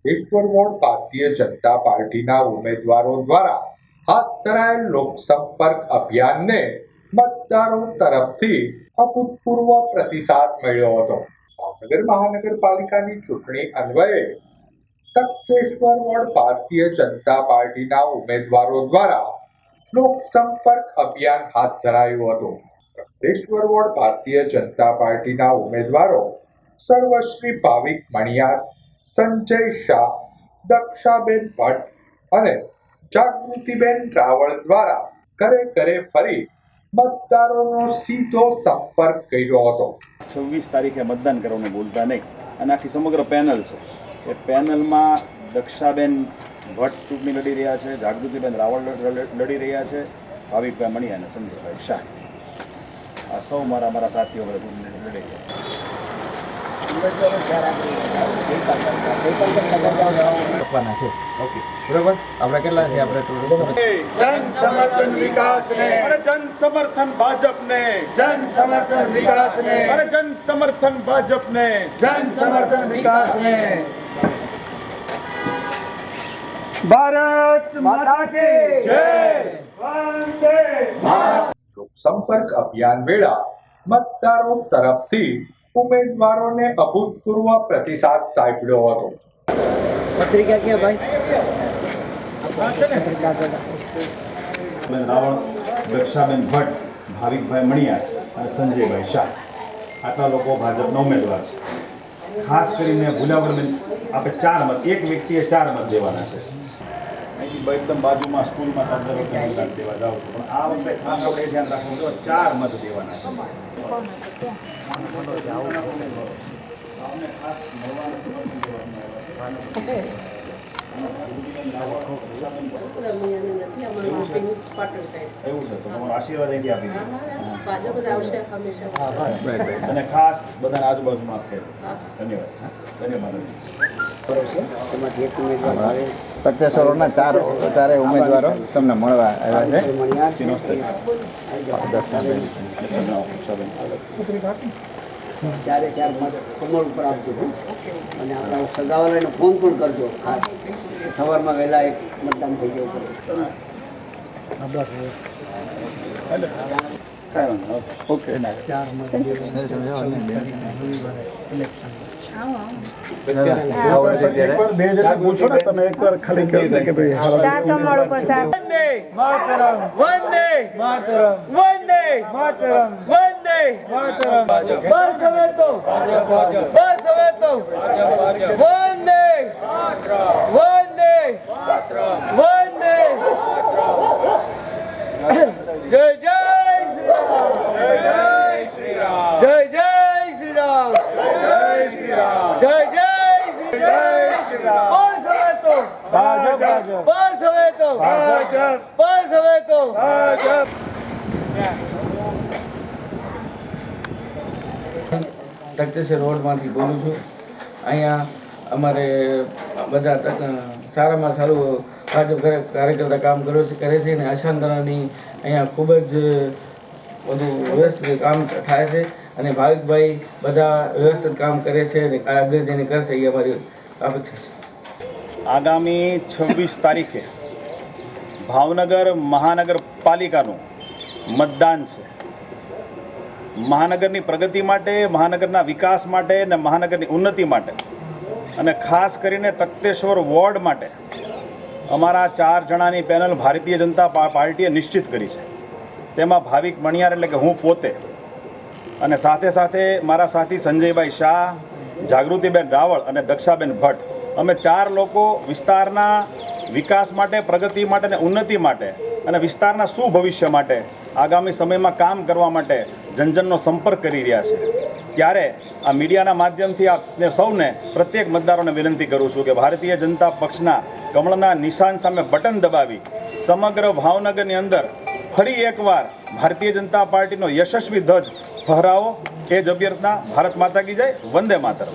ઈશ્વર મોડ ભારતીય જનતા પાર્ટીના ઉમેદવારો દ્વારા હાથ ધરાયેલ લોકસંપર્ક અભિયાનને મતદારો તરફથી અભૂતપૂર્વ પ્રતિસાદ મળ્યો હતો. ભાવનગર મહાનગરપાલિકાની ચૂંટણી અન્વયે તખતેશ્વર વોર્ડ ભારતીય જનતા પાર્ટીના ઉમેદવારો દ્વારા લોકસંપર્ક અભિયાન હાથ ધરાયું હતું. તખતેશ્વર વોર્ડ ભારતીય જનતા પાર્ટીના ઉમેદવારો સર્વશ્રી ભાવિક મણિયાર, સંજય શાહ, દક્ષાબેન ભટ્ટ અને જાગૃતિબેન રાવળ દ્વારા ઘરે ઘરે ફરી મતદારોનો સીધો સંપર્ક કર્યો હતો. 26 તારીખે મતદાન કરવાનું ભૂલતા નહીં. અને આખી સમગ્ર પેનલ છે. એ પેનલમાં દક્ષાબેન ભટ્ટ ચૂંટણી લડી રહ્યા છે, જાગૃતિબેન રાવળ લડી રહ્યા છે, ભાવિકભાઈ મણિયાર અને સંજયભાઈ શાહ. આ સૌ મારા સાથીઓ લડી રહ્યા બરોબર. આપણે કેટલા છે? આપણે જન સમર્થન વિકાસને, જન સમર્થન ભાજપને, જન સમર્થન વિકાસને, જન સમર્થન ભાજપને, જન સમર્થન વિકાસને. ભારત માતા કી જય. વંદે માતરમ. લોકસંપર્ક અભિયાન વેળા મતદારો તરફથી ઉમેદવારોને અભૂતપૂર્વ પ્રતિસાદ સાંપડ્યો હતો. પત્રિકા કે ભાઈ રાવળ, દક્ષાબેન ભટ્ટ, ભાવિકભાઈ મણિયાર અને સંજયભાઈ શાહ આટલા લોકો ભાજપના ઉમેદવાર છે. ખાસ કરીને ભુલાવડબેન આપણે 4 મત, એક વ્યક્તિએ 4 મત દેવાના છે. અહીંથી એકદમ બાજુમાં સ્કૂલમાં દર વખતે મત દેવા જાવ છો, પણ આ વખતે ખાસ આપણે ધ્યાન રાખવું જોઈએ 4 મત દેવાના છે. એવું છે તો તમારો આશીર્વાદ અહીંથી આપી અને ખાસ બધાને આજુબાજુમાં આપે. ધન્યવાદ. તખતેશ્વરના ચારે ઉમેદવારો તમને મળવા આવ્યા છે. ચારે ચાર મત કમળ ઉપર આપજો અને આપણા સગાવાલાને ફોન પણ કરજો. ખાસ સવારમાં વહેલા એક મતદાન થઈ જવું પડે. ઓકે. પૂછો ને તમે એકવાર ખાલી કહી દે કે ભાઈ ચાર કમળ ઉપર ચાર. વંદે માતરમ, વંદે માતરમ, વંદે માતરમ, વંદે માતરમ. બસ હવે તો, બસ હવે તો. વંદે માતરમ, વંદે માતરમ, વંદે જય જય શ્રી રામ, જય શ્રી રામ, જય જય શ્રી રામ, જય શ્રી રામ, જય જય શ્રી રામ. બસ હવે તો ભાજપ, બસ હવે તો ભાજપ, બસ હવે તો ભાજપ. તખતેશ્વર રોડમાંથી બોલું છું. અહીંયા અમારે બધા સારામાં સારું ભાજપ કાર્યકર્તા કામ કરે છે અને અશાંતની અહીંયા ખૂબ જ બધું વ્યવસ્થિત કામ થાય છે અને ભાવિકભાઈ બધા વ્યવસ્થિત કામ કરે છે અને આગળ જઈને કરશે એ અમારી અપેક્ષા છે. આગામી 26 તારીખે ભાવનગર મહાનગરપાલિકાનું મતદાન છે. મહાનગરની પ્રગતિ માટે, મહાનગરના વિકાસ માટે અને મહાનગરની ઉન્નતિ માટે અને ખાસ કરીને તખતેશ્વર વોર્ડ માટે અમારા 4 જણાની પેનલ ભારતીય જનતા પાર્ટીએ નિશ્ચિત કરી છે. તેમાં ભાવિક મણિયાર એટલે કે હું પોતે અને સાથે સાથે મારા સાથી સંજયભાઈ શાહ, જાગૃતિબેન રાવળ અને દક્ષાબેન ભટ્ટ, અમે 4 લોકો વિસ્તારના વિકાસ માટે, પ્રગતિ માટે અને ઉન્નતિ માટે અને વિસ્તારના સુભવિષ્ય માટે આગામી સમયમાં કામ કરવા માટે જનજનનો સંપર્ક કરી રહ્યા છે. ત્યારે આ મીડિયાના માધ્યમથી આપને સૌને, પ્રત્યેક મતદારોને વિનંતી કરું છું કે ભારતીય જનતા પક્ષના કમળના નિશાન સામે બટન દબાવી સમગ્ર ભાવનગરની અંદર ફરી એકવાર ભારતીય જનતા પાર્ટીનો યશસ્વી ધ્વજ ફહરાવો. એ જ અભ્યર્થના. ભારત માતા કી જય. વંદે માતરમ.